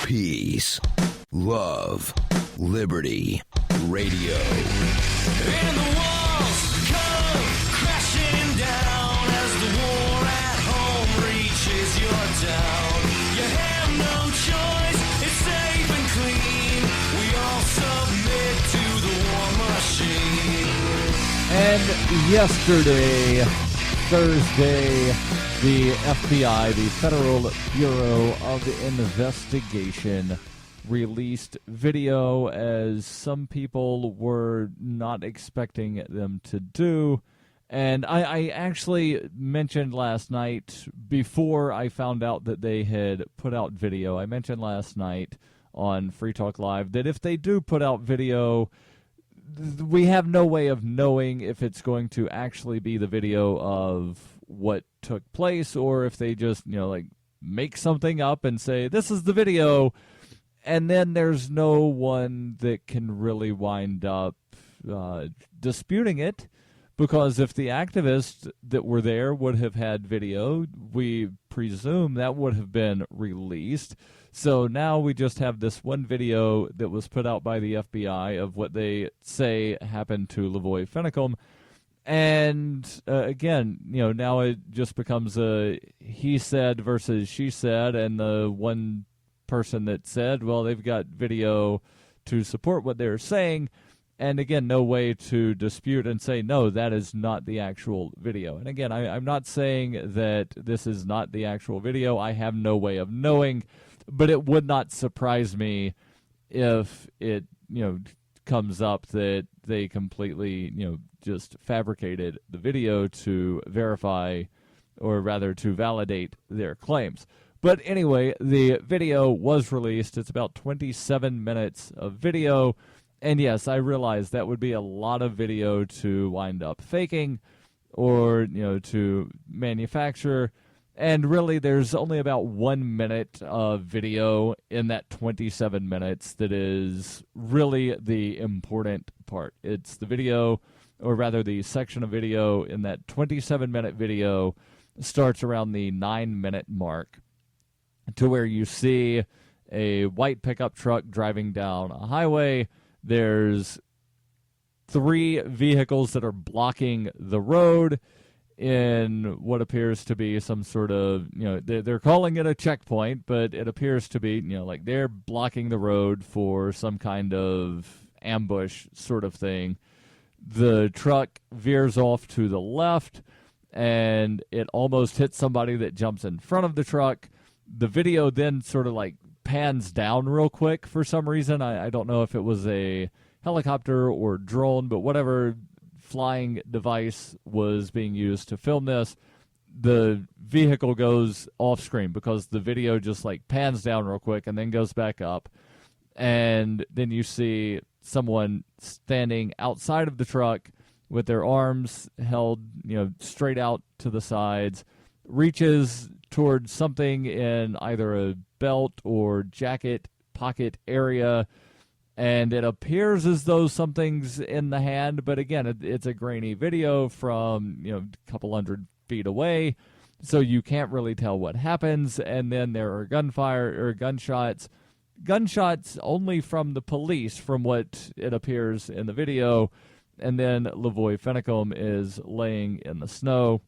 Peace, love, liberty, radio. And the walls come crashing down as the war at home reaches your town. You have no choice, it's safe and clean. We all submit to the war machine. And yesterday, Thursday, the FBI, the Federal Bureau of Investigation, released video as some people were not expecting them to do. And I actually mentioned last night, before I found out that they had put out video, I mentioned last night on Free Talk Live that if they do put out video, we have no way of knowing if it's going to actually be the video of what took place, or if they just, make something up and say, this is the video, and then there's no one that can really wind up disputing it, because if the activists that were there would have had video, we presume that would have been released. So now we just have this one video that was put out by the FBI of what they say happened to Lavoy Finicum. And again, now it just becomes a he said versus she said, and the one person that said, well, they've got video to support what they're saying. And again, no way to dispute and say, no, that is not the actual video. And again, I'm not saying that this is not the actual video. I have no way of knowing, but it would not surprise me if it, comes up that they completely, just fabricated the video to verify, or rather to validate their claims. But anyway, the video was released. It's about 27 minutes of video. And yes, I realize that would be a lot of video to wind up faking or, to manufacture. And really, there's only about 1 minute of video in that 27 minutes that is really the important part. It's the video, or rather the section of video in that 27-minute video starts around the 9-minute mark, to where you see a white pickup truck driving down a highway. There's 3 vehicles that are blocking the road in what appears to be some sort of, they're calling it a checkpoint, but it appears to be, like they're blocking the road for some kind of ambush sort of thing. The truck veers off to the left, and it almost hits somebody that jumps in front of the truck. The video then sort of like pans down real quick for some reason. I don't know if it was a helicopter or drone, but whatever flying device was being used to film this, the vehicle goes off screen because the video just like pans down real quick and then goes back up. And then you see someone standing outside of the truck with their arms held, straight out to the sides, reaches towards something in either a belt or jacket pocket area, and it appears as though something's in the hand, but again, it's a grainy video from, a couple hundred feet away, so you can't really tell what happens. And then there are gunshots only from the police, from what it appears in the video. And then Lavoy Finicum is laying in the snow,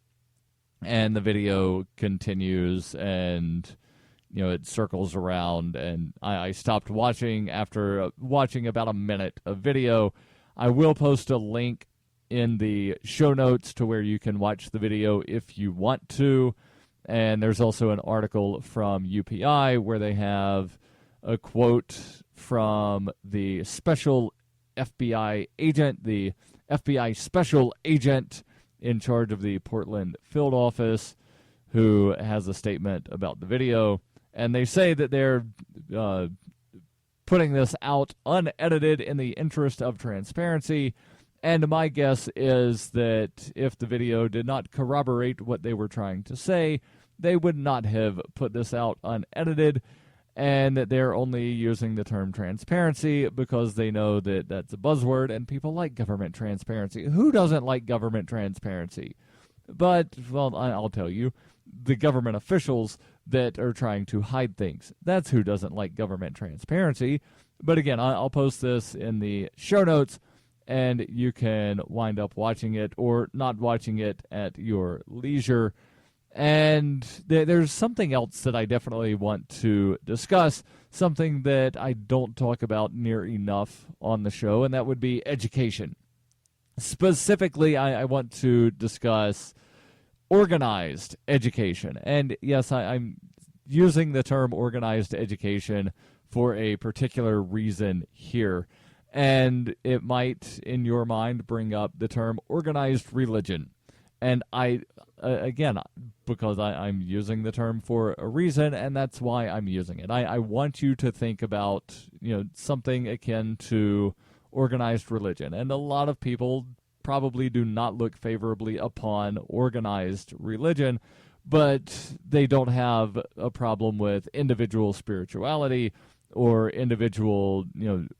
and the video continues, and it circles around, and I stopped watching after watching about a minute of video. I will post a link in the show notes to where you can watch the video if you want to. And there's also an article from UPI where they have a quote from the special FBI agent, the FBI special agent in charge of the Portland field office, who has a statement about the video. And they say that they're putting this out unedited in the interest of transparency. And my guess is that if the video did not corroborate what they were trying to say, they would not have put this out unedited, and that they're only using the term transparency because they know that that's a buzzword and people like government transparency. Who doesn't like government transparency? But, well, I'll tell you, the government officials that are trying to hide things. That's who doesn't like government transparency. But again, I'll post this in the show notes, and you can wind up watching it or not watching it at your leisure. And there's something else that I definitely want to discuss, something that I don't talk about near enough on the show, and that would be education. Specifically, I want to discuss organized education. And yes, I'm using the term organized education for a particular reason here. And it might, in your mind, bring up the term organized religion. And again, because I'm using the term for a reason, and that's why I'm using it. I want you to think about, something akin to organized religion. And a lot of people probably do not look favorably upon organized religion, but they don't have a problem with individual spirituality or individual,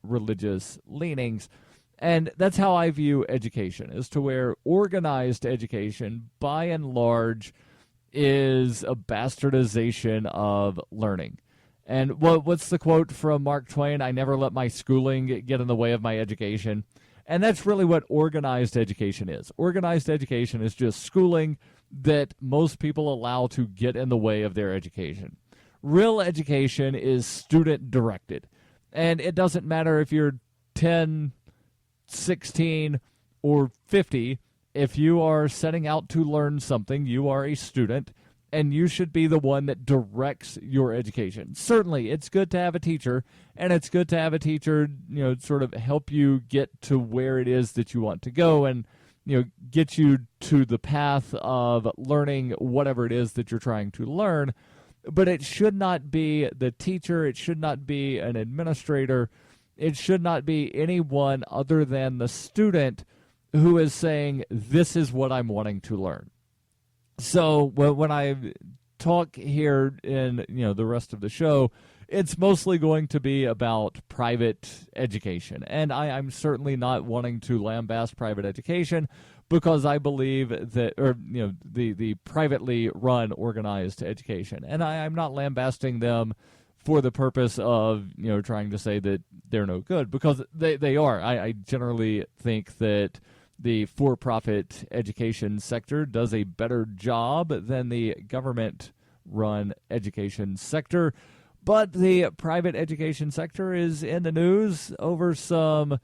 religious leanings. And that's how I view education, as to where organized education, by and large, is a bastardization of learning. And what's the quote from Mark Twain? "I never let my schooling get in the way of my education." And that's really what organized education is. Organized education is just schooling that most people allow to get in the way of their education. Real education is student-directed. And it doesn't matter if you're 10, 16, or 50. If you are setting out to learn something, you are a student, and you should be the one that directs your education. Certainly, it's good to have a teacher, and it's good to have a teacher, sort of help you get to where it is that you want to go and, get you to the path of learning whatever it is that you're trying to learn. But it should not be the teacher. It should not be an administrator. It should not be anyone other than the student who is saying, this is what I'm wanting to learn. So when I talk here in the rest of the show, it's mostly going to be about private education. And I'm certainly not wanting to lambast private education, because I believe that, the privately run organized education. And I'm not lambasting them for the purpose of, trying to say that they're no good, because they are. I generally think that the for-profit education sector does a better job than the government-run education sector. But the private education sector is in the news over some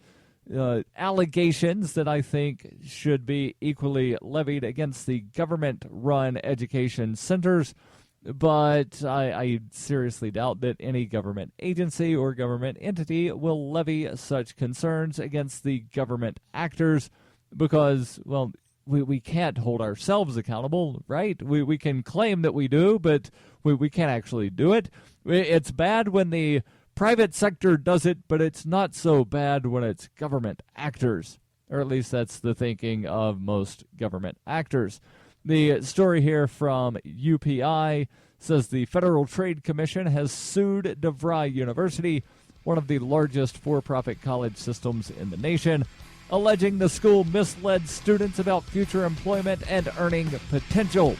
allegations that I think should be equally levied against the government-run education centers. But I seriously doubt that any government agency or government entity will levy such concerns against the government actors, because, well, we can't hold ourselves accountable, right? We can claim that we do, but we can't actually do it. It's bad when the private sector does it, but it's not so bad when it's government actors. Or at least that's the thinking of most government actors. The story here from UPI says the Federal Trade Commission has sued DeVry University, one of the largest for-profit college systems in the nation, alleging the school misled students about future employment and earning potential.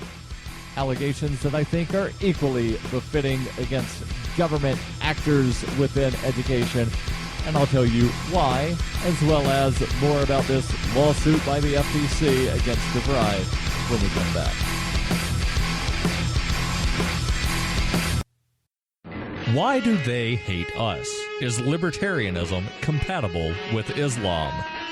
Allegations that I think are equally befitting against government actors within education. And I'll tell you why, as well as more about this lawsuit by the FTC against DeVry when we come back. Why do they hate us? Is libertarianism compatible with Islam?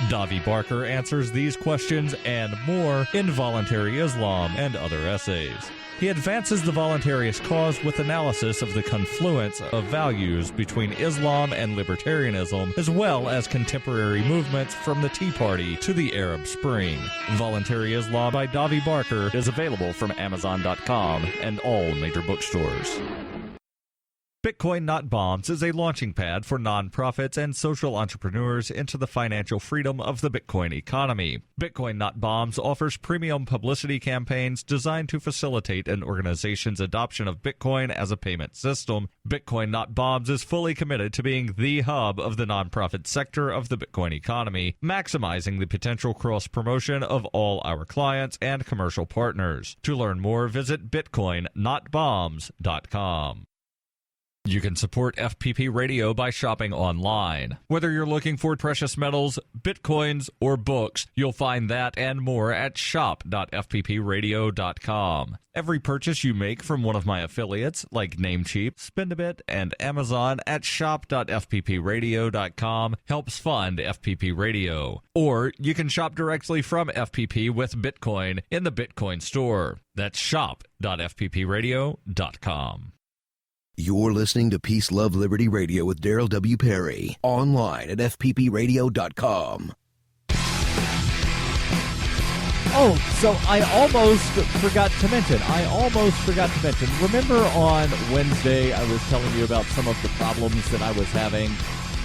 Davi Barker answers these questions and more in Voluntary Islam and Other Essays. He advances the voluntarist cause with analysis of the confluence of values between Islam and libertarianism, as well as contemporary movements from the Tea Party to the Arab Spring. Voluntary Islam by Davi Barker is available from Amazon.com and all major bookstores. Bitcoin Not Bombs is a launching pad for nonprofits and social entrepreneurs into the financial freedom of the Bitcoin economy. Bitcoin Not Bombs offers premium publicity campaigns designed to facilitate an organization's adoption of Bitcoin as a payment system. Bitcoin Not Bombs is fully committed to being the hub of the nonprofit sector of the Bitcoin economy, maximizing the potential cross-promotion of all our clients and commercial partners. To learn more, visit bitcoinnotbombs.com. You can support FPP Radio by shopping online. Whether you're looking for precious metals, bitcoins, or books, you'll find that and more at shop.fppradio.com. Every purchase you make from one of my affiliates, like Namecheap, Spendabit, and Amazon at shop.fppradio.com helps fund FPP Radio. Or you can shop directly from FPP with Bitcoin in the Bitcoin store. That's shop.fppradio.com. You're listening to Peace, Love, Liberty Radio with Darryl W. Perry. Online at fppradio.com. Oh, so I almost forgot to mention. Remember on Wednesday I was telling you about some of the problems that I was having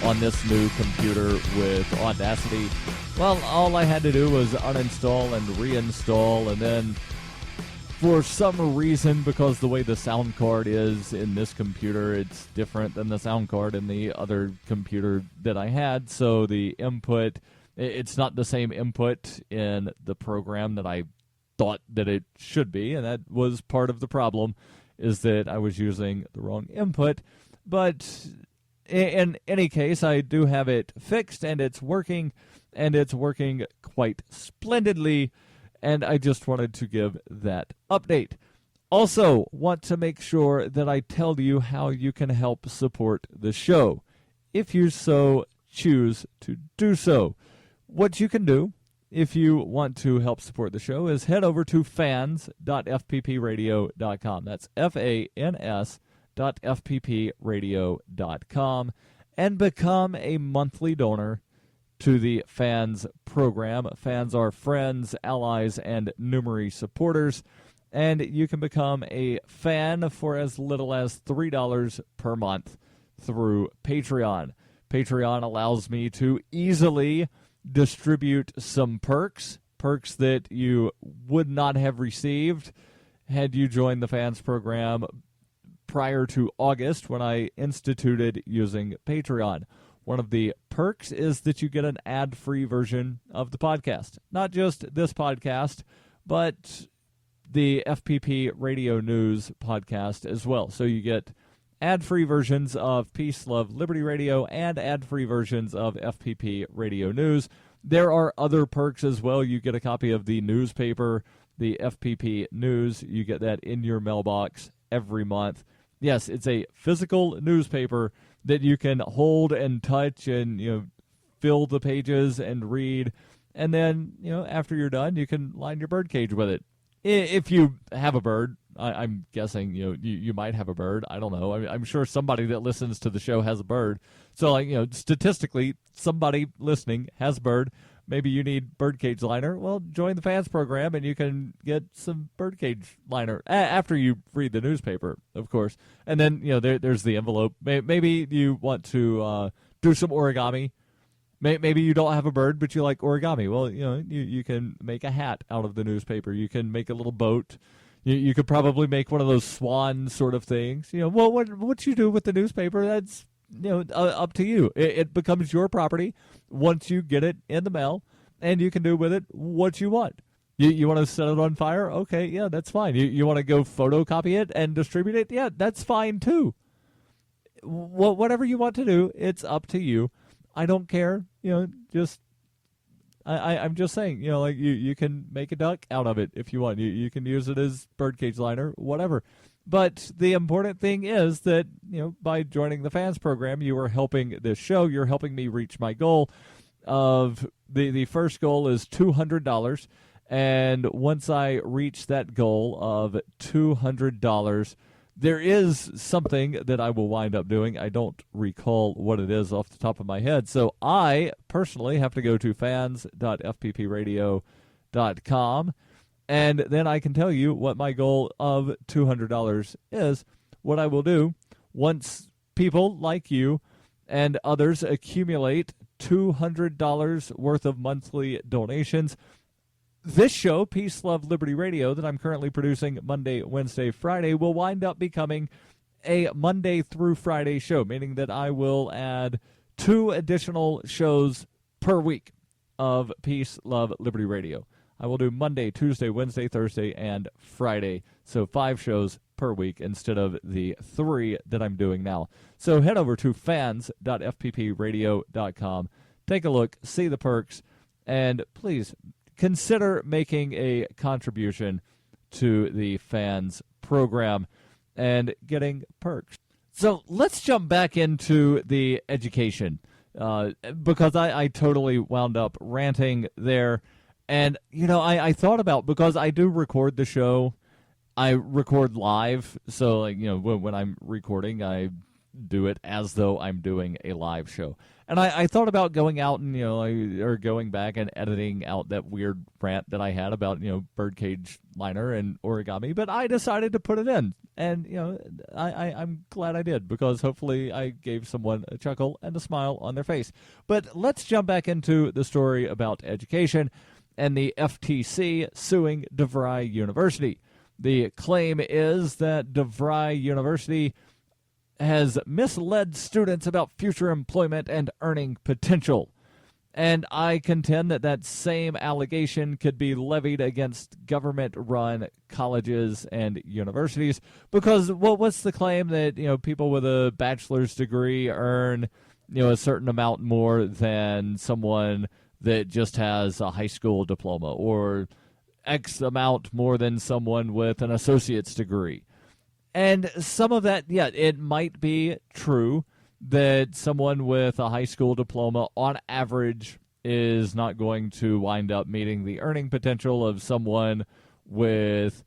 on this new computer with Audacity? Well, all I had to do was uninstall and reinstall, and then for some reason, because the way the sound card is in this computer, it's different than the sound card in the other computer that I had. So the input, it's not the same input in the program that I thought that it should be. And that was part of the problem, is that I was using the wrong input. But in any case, I do have it fixed, and it's working quite splendidly. And I just wanted to give that update. Also, want to make sure that I tell you how you can help support the show, if you so choose to do so. What you can do, if you want to help support the show, is head over to fans.fppradio.com. That's fans.fppradio.com, and become a monthly donor to the Fans program. Fans are friends, allies, and numerary supporters, and you can become a fan for as little as $3 per month through Patreon. Patreon allows me to easily distribute some perks that you would not have received had you joined the Fans program prior to August, when I instituted using Patreon. One of the perks is that you get an ad-free version of the podcast. Not just this podcast, but the FPP Radio News podcast as well. So you get ad-free versions of Peace, Love, Liberty Radio and ad-free versions of FPP Radio News. There are other perks as well. You get a copy of the newspaper, the FPP News. You get that in your mailbox every month. Yes, it's a physical newspaper that you can hold and touch and, fill the pages and read. And then, after you're done, you can line your bird cage with it. If you have a bird, I'm guessing, you might have a bird. I don't know. I'm sure somebody that listens to the show has a bird. So, statistically, somebody listening has a bird. Maybe you need birdcage liner. Well, join the Fans program, and you can get some birdcage liner after you read the newspaper, of course. And then, there's the envelope. Maybe you want to do some origami. Maybe you don't have a bird, but you like origami. Well, you can make a hat out of the newspaper. You can make a little boat. You could probably make one of those swan sort of things. Well, what you do with the newspaper, that's up to you. It becomes your property once you get it in the mail, and you can do with it what you want. You want to set it on fire? Okay, yeah, that's fine. You want to go photocopy it and distribute it? Yeah, that's fine too. Whatever you want to do, it's up to you. I don't care. I'm just saying, you can make a duck out of it if you want. You can use it as birdcage liner, whatever. But the important thing is that, by joining the Fans program, you are helping this show. You're helping me reach my goal of the first goal is $200. And once I reach that goal of $200, there is something that I will wind up doing. I don't recall what it is off the top of my head. So I personally have to go to fans.fppradio.com. And then I can tell you what my goal of $200 is. What I will do, once people like you and others accumulate $200 worth of monthly donations, this show, Peace, Love, Liberty Radio, that I'm currently producing Monday, Wednesday, Friday, will wind up becoming a Monday through Friday show, meaning that I will add 2 additional shows per week of Peace, Love, Liberty Radio. I will do Monday, Tuesday, Wednesday, Thursday, and Friday. So 5 shows per week instead of the 3 that I'm doing now. So head over to fans.fppradio.com. Take a look, see the perks, and please consider making a contribution to the Fans program and getting perks. So let's jump back into the education, because I totally wound up ranting there. And, I thought about, because I do record the show, I record live. So, when I'm recording, I do it as though I'm doing a live show. And I thought about going out and, or going back and editing out that weird rant that I had about, birdcage liner and origami, but I decided to put it in. And, I'm glad I did, because hopefully I gave someone a chuckle and a smile on their face. But let's jump back into the story about education and the FTC suing DeVry University. The claim is that DeVry University has misled students about future employment and earning potential. And I contend that that same allegation could be levied against government-run colleges and universities, because what's the claim that people with a bachelor's degree earn a certain amount more than someone that just has a high school diploma, or X amount more than someone with an associate's degree? And some of that, it might be true that someone with a high school diploma on average is not going to wind up meeting the earning potential of someone with,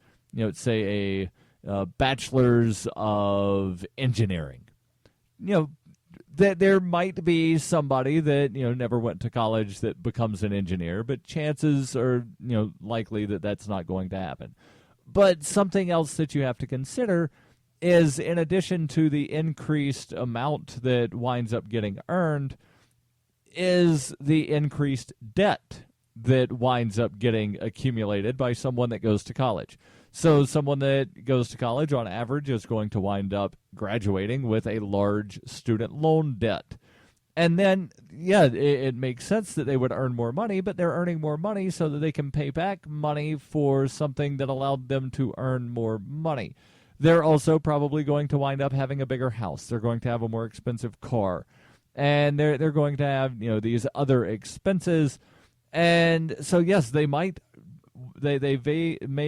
say a bachelor's of engineering. That there might be somebody that, never went to college that becomes an engineer, but chances are, likely that that's not going to happen. But something else that you have to consider is, in addition to the increased amount that winds up getting earned, is the increased debt that winds up getting accumulated by someone that goes to college. So someone that goes to college on average is going to wind up graduating with a large student loan debt. And then, it makes sense that they would earn more money, but they're earning more money so that they can pay back money for something that allowed them to earn more money. They're also probably going to wind up having a bigger house. They're going to have a more expensive car. And they're going to have, these other expenses. And so, yes, they may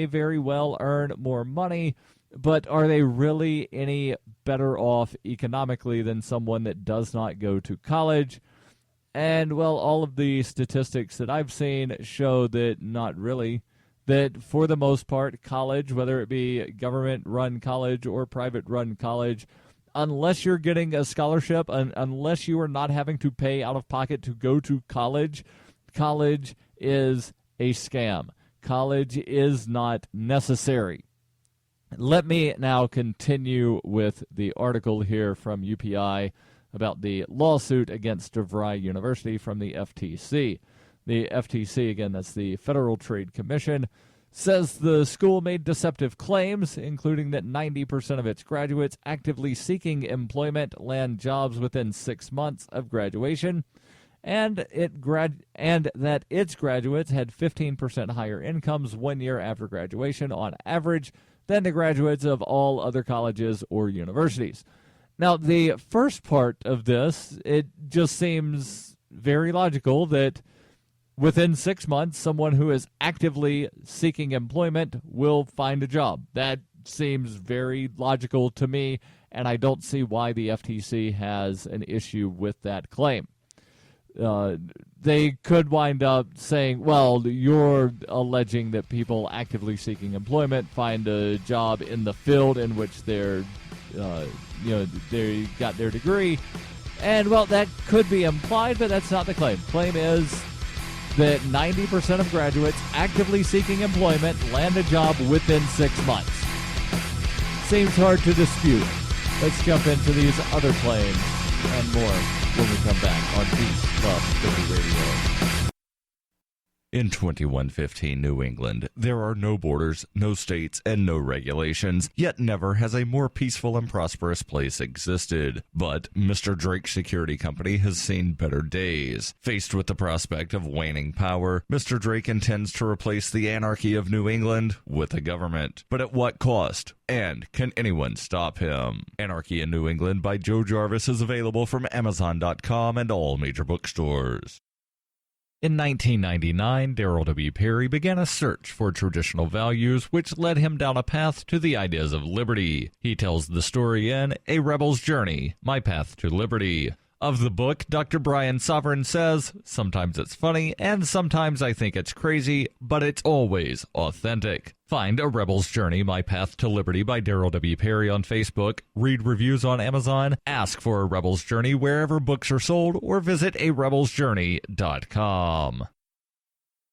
very well earn more money, but are they really any better off economically than someone that does not go to college? And, well, all of the statistics that I've seen show that not really. That for the most part, college, whether it be government-run college or private-run college, unless you're getting a scholarship, unless you are not having to pay out of pocket to go to college, college is a scam. College is not necessary. Let me now continue with the article here from UPI about the lawsuit against DeVry University from the FTC. The FTC, again, that's the Federal Trade Commission, says the school made deceptive claims, including that 90% of its graduates actively seeking employment land jobs within 6 months of graduation, and that its graduates had 15% higher incomes 1 year after graduation on average than the graduates of all other colleges or universities. Now, the first part of this, it just seems very logical that within 6 months, someone who is actively seeking employment will find a job. That seems very logical to me, and I don't see why the FTC has an issue with that claim. They could wind up saying, well, you're alleging that people actively seeking employment find a job in the field in which they got their degree. And, well, that could be implied, but that's not the claim. Claim is that 90% of graduates actively seeking employment land a job within 6 months. Seems hard to dispute. Let's jump into these other claims and more when we come back on Peace, Love, Liberty Radio. In 2115 New England, there are no borders, no states, and no regulations, yet never has a more peaceful and prosperous place existed. But Mr. Drake's security company has seen better days. Faced with the prospect of waning power, Mr. Drake intends to replace the anarchy of New England with a government. But at what cost? And can anyone stop him? Anarchy in New England by Joe Jarvis is available from Amazon.com and all major bookstores. In 1999, Darryl W. Perry began a search for traditional values, which led him down a path to the ideas of liberty. He tells the story in A Rebel's Journey, My Path to Liberty. Of the book, Dr. Brian Sovereign says, sometimes it's funny, and sometimes I think it's crazy, but it's always authentic. Find A Rebel's Journey, My Path to Liberty by Darryl W. Perry on Facebook, read reviews on Amazon, ask for A Rebel's Journey wherever books are sold, or visit arebelsjourney.com.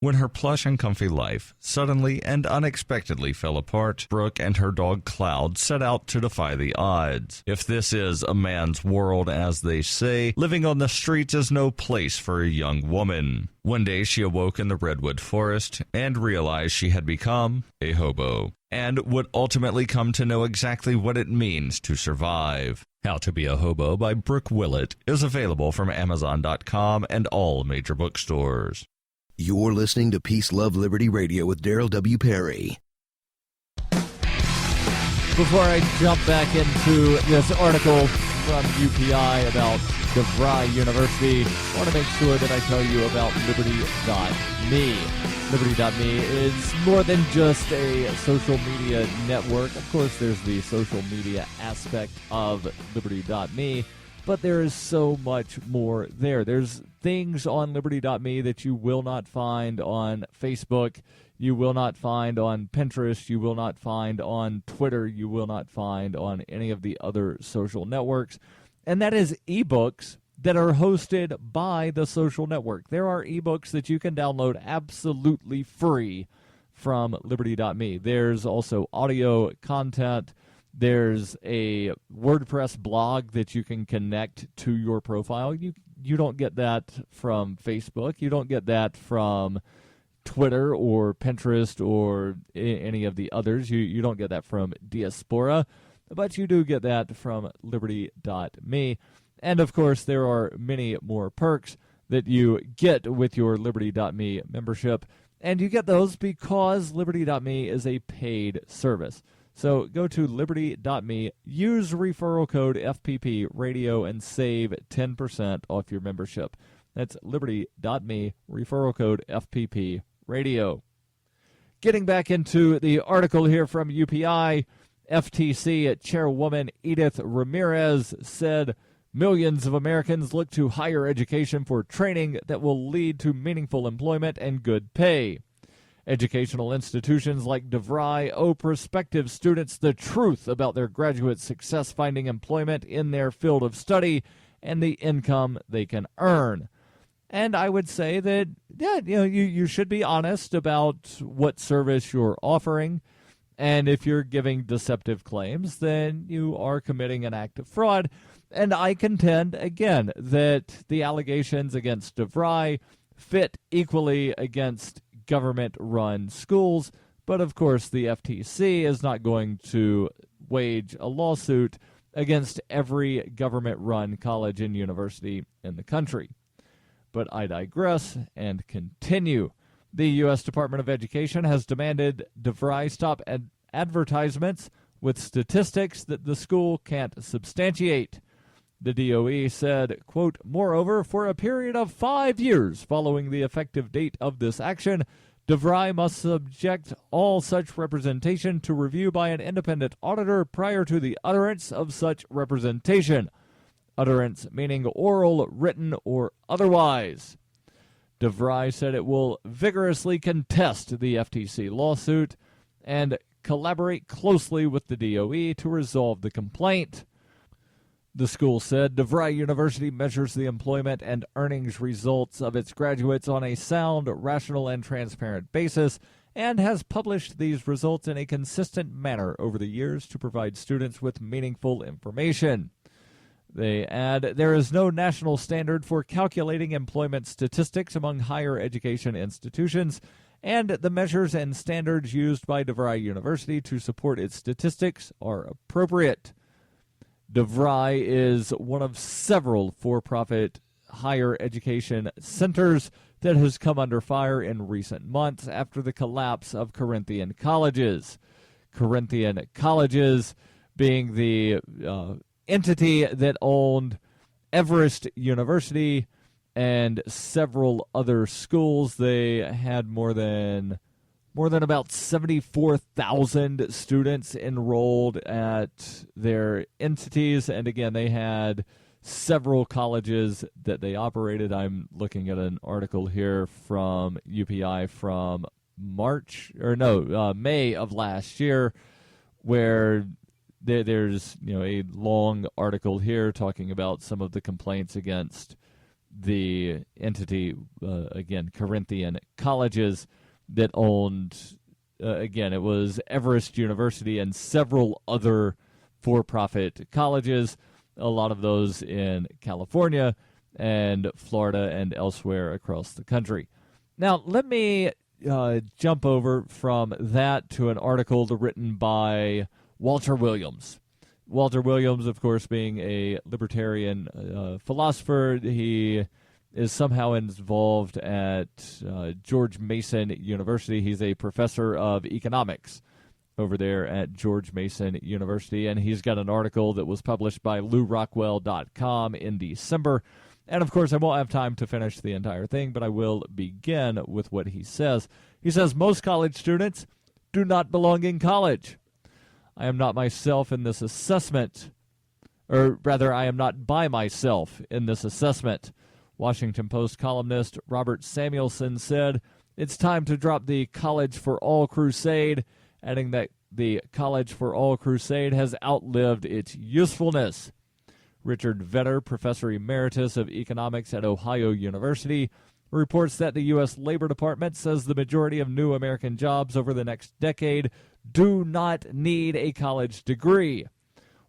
When her plush and comfy life suddenly and unexpectedly fell apart, Brooke and her dog Cloud set out to defy the odds. If this is a man's world, as they say, living on the streets is no place for a young woman. One day she awoke in the redwood forest and realized she had become a hobo, and would ultimately come to know exactly what it means to survive. How to Be a Hobo by Brooke Willett is available from Amazon.com and all major bookstores. You're listening to Peace, Love, Liberty Radio with Darryl W. Perry. Before I jump back into this article from UPI about DeVry University, I want to make sure that I tell you about Liberty.me. Liberty.me is more than just a social media network. Of course, there's the social media aspect of Liberty.me, but there is so much more there. There's things on Liberty.me that you will not find on Facebook, you will not find on Pinterest, you will not find on Twitter, you will not find on any of the other social networks. And that is ebooks that are hosted by the social network. There are ebooks that you can download absolutely free from Liberty.me. There's also audio content. There's a WordPress blog that you can connect to your profile. You don't get that from Facebook. You don't get that from Twitter or Pinterest or any of the others. You don't get that from Diaspora, but you do get that from Liberty.me. And, of course, there are many more perks that you get with your Liberty.me membership, and you get those because Liberty.me is a paid service. So go to Liberty.me, use referral code FPP Radio, and save 10% off your membership. That's Liberty.me, referral code FPP Radio. Getting back into the article here from UPI, FTC Chairwoman Edith Ramirez said, millions of Americans look to higher education for training that will lead to meaningful employment and good pay. Educational institutions like DeVry owe prospective students the truth about their graduate success finding employment in their field of study and the income they can earn. And I would say that, you should be honest about what service you're offering. And if you're giving deceptive claims, then you are committing an act of fraud. And I contend, again, that the allegations against DeVry fit equally against government-run schools, but of course the FTC is not going to wage a lawsuit against every government-run college and university in the country. But I digress and continue. The U.S. Department of Education has demanded DeVry stop advertisements with statistics that the school can't substantiate. The DOE said, quote, moreover, for a period of 5 years following the effective date of this action, DeVry must subject all such representation to review by an independent auditor prior to the utterance of such representation. Utterance meaning oral, written, or otherwise. DeVry said it will vigorously contest the FTC lawsuit and collaborate closely with the DOE to resolve the complaint. The school said DeVry University measures the employment and earnings results of its graduates on a sound, rational, and transparent basis, and has published these results in a consistent manner over the years to provide students with meaningful information. They add, there is no national standard for calculating employment statistics among higher education institutions, and the measures and standards used by DeVry University to support its statistics are appropriate. DeVry is one of several for-profit higher education centers that has come under fire in recent months after the collapse of Corinthian colleges. Corinthian colleges being the entity that owned Everest University and several other schools. They had more than about 74,000 students enrolled at their entities, and again, they had several colleges that they operated. I'm looking at an article here from UPI from May of last year, where there's a long article here talking about some of the complaints against the entity, again, Corinthian colleges that owned, again, it was Everest University and several other for-profit colleges, a lot of those in California and Florida and elsewhere across the country. Now, let me jump over from that to an article written by Walter Williams. Walter Williams, of course, being a libertarian philosopher, he is somehow involved at George Mason University. He's a professor of economics over there at George Mason University, and he's got an article that was published by LouRockwell.com in December. And, of course, I won't have time to finish the entire thing, but I will begin with what he says. He says, most college students do not belong in college. I am not myself in this assessment, or rather, I am not by myself in this assessment. Washington Post columnist Robert Samuelson said, it's time to drop the College for All crusade, adding that the College for All crusade has outlived its usefulness. Richard Vedder, professor emeritus of economics at Ohio University, reports that the U.S. Labor Department says the majority of new American jobs over the next decade do not need a college degree.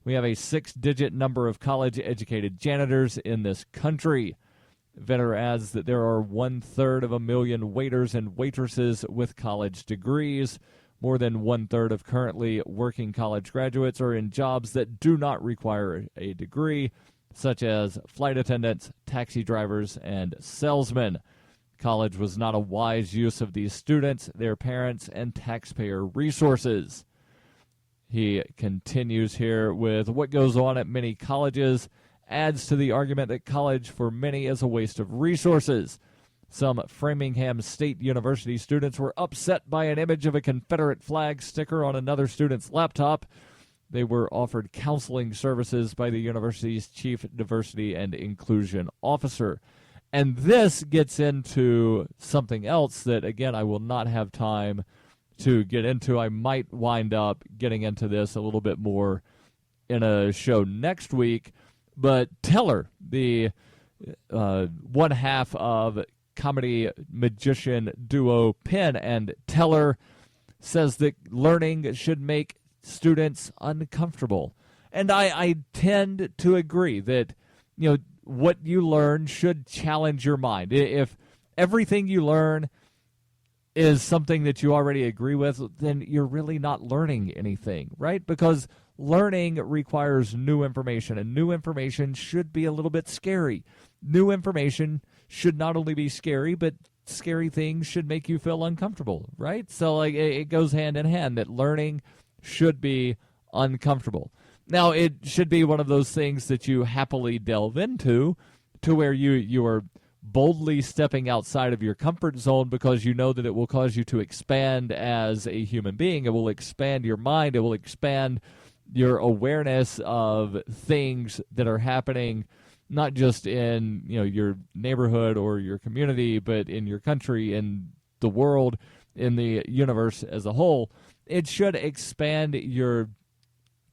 We have a 6-digit number of college-educated janitors in this country. Vedder adds that there are 1/3 of a million waiters and waitresses with college degrees. More than 1/3 of currently working college graduates are in jobs that do not require a degree, such as flight attendants, taxi drivers, and salesmen. College was not a wise use of these students, their parents, and taxpayer resources. He continues here with what goes on at many colleges adds to the argument that college for many is a waste of resources. Some Framingham State University students were upset by an image of a Confederate flag sticker on another student's laptop. They were offered counseling services by the university's chief diversity and inclusion officer. And this gets into something else that, again, I will not have time to get into. I might wind up getting into this a little bit more in a show next week. But Teller, the one half of comedy magician duo Penn and Teller, says that learning should make students uncomfortable. And I tend to agree that, what you learn should challenge your mind. If everything you learn is something that you already agree with, then you're really not learning anything, right? Because learning requires new information, and new information should be a little bit scary. New information should not only be scary, but scary things should make you feel uncomfortable, right? So it goes hand in hand that learning should be uncomfortable. Now, it should be one of those things that you happily delve into to where you are boldly stepping outside of your comfort zone because you know that it will cause you to expand as a human being. It will expand your mind. It will expand your awareness of things that are happening not just in your neighborhood or your community, but in your country, in the world, in the universe as a whole. It should expand your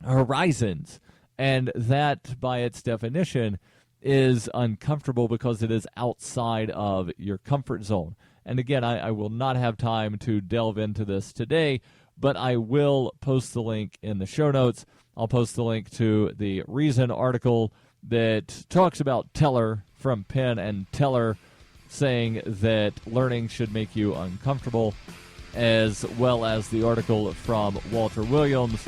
horizons, and that, by its definition, is uncomfortable because it is outside of your comfort zone. And again, I will not have time to delve into this today, but I will post the link in the show notes. I'll post the link to the Reason article that talks about Teller from Penn and Teller saying that learning should make you uncomfortable, as well as the article from Walter Williams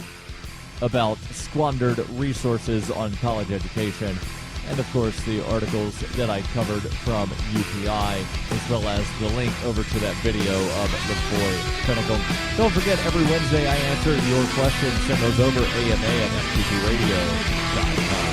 about squandered resources on college education, and of course the articles that I covered from UPI, as well as the link over to that video of Lavoy Finicum. Don't forget, every Wednesday I answer your questions. Send those over, AMA@fppradio.com.